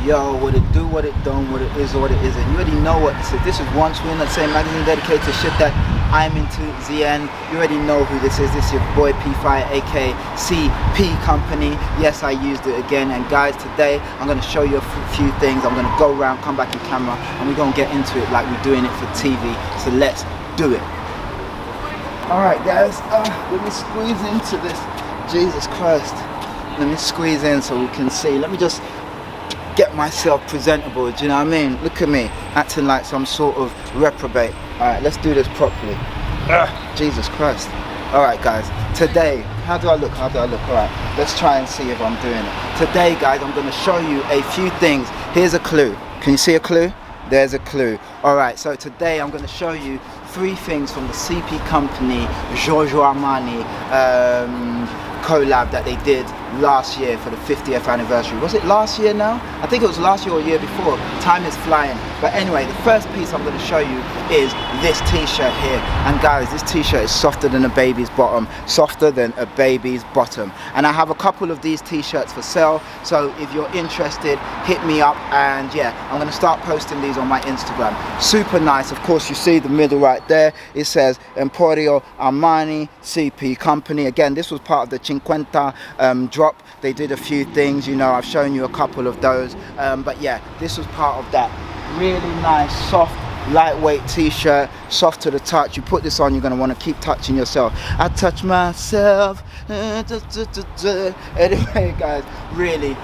Yo, what it do, what it don't, what it is or what it isn't. You already know what this is. This is Once We're in the Same magazine dedicated to shit that I'm into, the end. You already know who this is. This is your boy P5, aka CP Company. Yes, I used it again. And guys, today I'm going to show you a few things. I'm going to go around, come back in camera, and we're going to get into it like we're doing it for TV. So let's do it. Alright guys, let me squeeze into this. Jesus Christ. Let me squeeze in so we can see. Let me just get myself presentable, do you know what I mean? Look at me, acting like some sort of reprobate. Alright, let's do this properly. Jesus Christ. Alright guys, today, how do I look? Alright, let's try and see if I'm doing it. Today guys, I'm going to show you a few things. Here's a clue. Can you see a clue? There's a clue. Alright, so today I'm going to show you 3 things from the CP Company Giorgio Armani collab that they did last year for the 50th anniversary. Was it last year now? I think it was last year or year before. Time is flying. But anyway, the first piece I'm going to show you is this t-shirt here. And guys, this t-shirt is softer than a baby's bottom. Softer than a baby's bottom. And I have a couple of these t-shirts for sale. So if you're interested, hit me up. And yeah, I'm going to start posting these on my Instagram. Super nice. Of course, you see the middle right there. It says Emporio Armani CP Company. Again, this was part of the CINQUENTA drop. They did a few things, you know, I've shown you a couple of those, but yeah, this was part of that. Really nice, soft, lightweight t-shirt, soft to the touch. You put this on, you're going to want to keep touching yourself. I touch myself. Anyway guys, really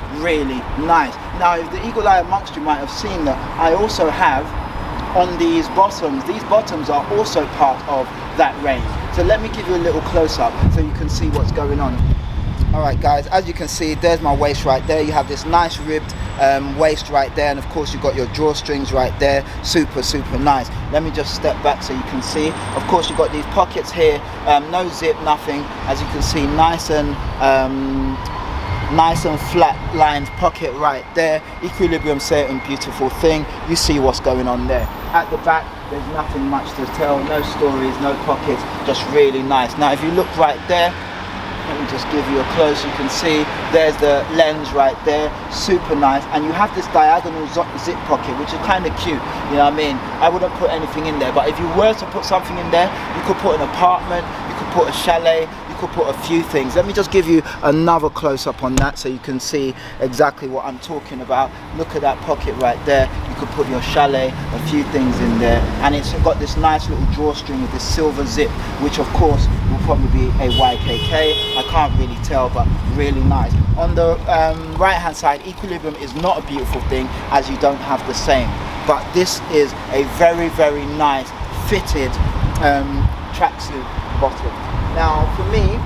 nice. Now if the eagle eye amongst you might have seen that I also have on these bottoms are also part of that range. So let me give you a little close-up so you can see what's going on. Alright guys, as you can see, there's my waist right there. You have this nice ribbed waist right there, and of course you've got your drawstrings right there. Super nice. Let me just step back so you can see. Of course you've got these pockets here, no zip, nothing. As you can see, nice and flat lined pocket right there. Equilibrium certain beautiful thing. You see what's going on there. At the back, there's nothing much to tell, no stories, no pockets, just really nice. Now if you look right there, let me just give you a close, you can see there's the lens right there, super nice. And you have this diagonal zip pocket, which is kind of cute, you know what I mean? I wouldn't put anything in there, but if you were to put something in there, you could put an apartment, you could put a chalet, you could put a few things. Let me just give you another close-up on that so you can see exactly what I'm talking about. Look at that pocket right there. You could put your chalet, a few things in there, and it's got this nice little drawstring with this silver zip, which of course will probably be a YKK. I can't really tell, but really nice. On the right hand side, equilibrium is not a beautiful thing as you don't have the same, but this is a very nice fitted tracksuit bottom. Now for me,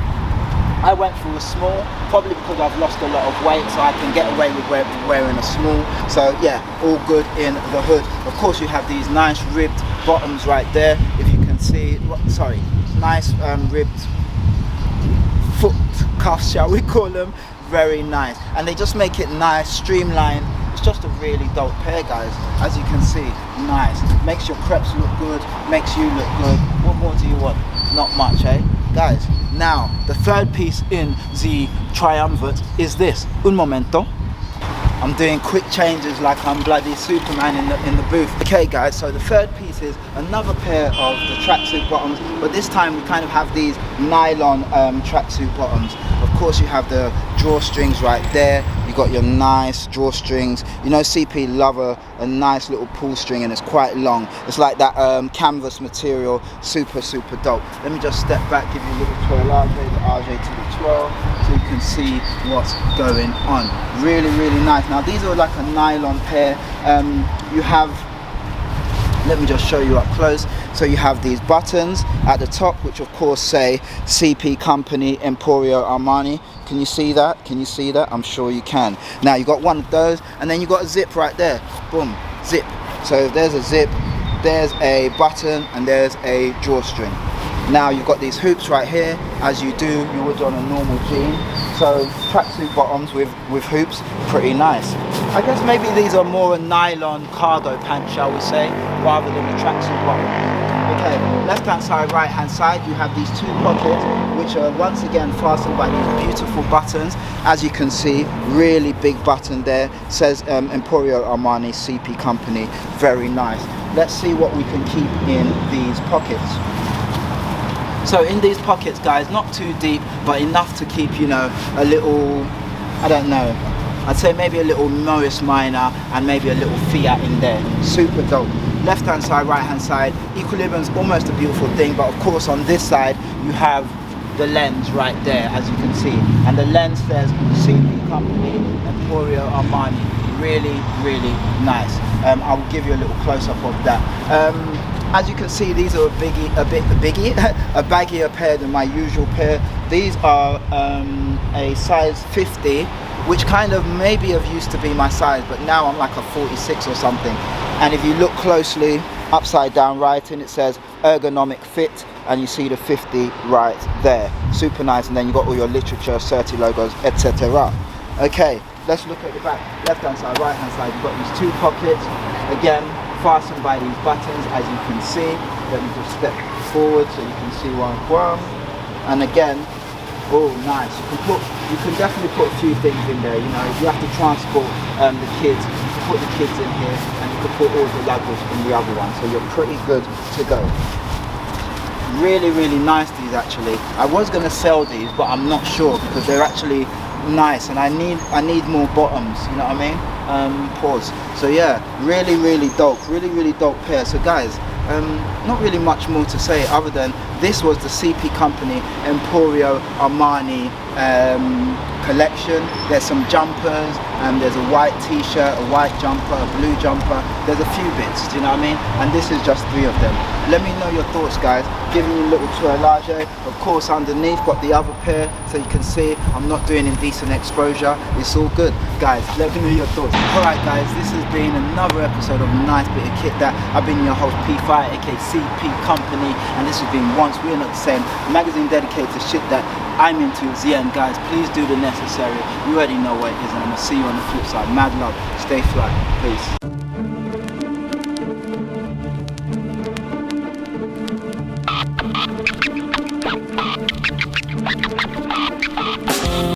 I went for a small, probably because I've lost a lot of weight, so I can get away with wearing a small. So yeah, all good in the hood. Of course you have these nice ribbed bottoms right there, if you can see. Sorry, nice ribbed foot cuffs, shall we call them. Very nice, and they just make it nice, streamlined. It's just a really dope pair guys. As you can see, nice, makes your crepes look good, makes you look good. What more do you want? Not much, eh guys? Now the third piece in the triumvirate is this. Un momento. I'm doing quick changes like I'm bloody Superman in the booth. Okay guys, so the third piece is another pair of the tracksuit bottoms, but this time we kind of have these nylon tracksuit bottoms. Of course you have the drawstrings right there. You got your nice drawstrings. You know CP love a nice little pull string, and it's quite long. It's like that canvas material. Super dope. Let me just step back, give you a little twirl, the RJ to the twirl, so you can see what's going on. Really nice. Now these are like a nylon pair. You have, let me just show you up close. So you have these buttons at the top, which of course say CP Company Emporio Armani. Can you see that? Can you see that? I'm sure you can. Now you got one of those, and then you got a zip right there. Boom, zip. So there's a zip, there's a button, and there's a drawstring. Now you've got these hoops right here, as you would on a normal jean. So tracksuit bottoms with hoops, pretty nice. I guess maybe these are more a nylon cargo pants, shall we say, rather than a tracksuit bottom. Okay, left hand side, right hand side, you have these two pockets which are once again fastened by these beautiful buttons. As you can see, really big button there, says Emporio Armani CP company, very nice. Let's see what we can keep in these pockets. So in these pockets, guys, not too deep, but enough to keep, you know, a little, I don't know, I'd say maybe a little Morris Minor and maybe a little Fiat in there. Super dope. Left hand side, right hand side, equilibrium's almost a beautiful thing, but of course on this side you have the lens right there, as you can see, and the lens says CP company, Emporio Armani. Really, really nice. I'll give you a little close-up of that. As you can see, these are a baggier pair than my usual pair. These are a size 50, which kind of maybe have used to be my size, but now I'm like a 46 or something. And if you look closely, upside down writing, it says ergonomic fit, and you see the 50 right there. Super nice. And then you got all your literature, CERTI logos, etc. Okay, let's look at the back. Left hand side, right hand side, you've got these two pockets, again fastened by these buttons, as you can see. Let me just step forward so you can see one. And again, oh nice, you can definitely put a few things in there. You know, if you have to transport the kids, you can put the kids in here, and you can put all the luggage in the other one, so you're pretty good to go. Really, really nice, these actually. I was going to sell these, but I'm not sure because they're actually nice, and I need more bottoms, you know what I mean? Pause. So yeah, really, really dope, really dope pair. So guys, not really much more to say other than this was the CP company Emporio Armani collection. There's some jumpers, there's a white t-shirt, a white jumper, a blue jumper. There's a few bits, do you know what I mean? And this is just 3 of them. Let me know your thoughts, guys. Giving you a little tourage. Of course, underneath got the other pair, so you can see I'm not doing indecent exposure. It's all good, guys. Let me know your thoughts. Alright guys, this has been another episode of a nice bit of kit that. I've been your host P5, aka CP Company, and this has been Once We're Not the Same, a magazine dedicated to shit that I'm into. It's the end, guys. Please do the necessary. You already know what it is, and I'm gonna see you on the flip side. Mad love, stay fly, peace.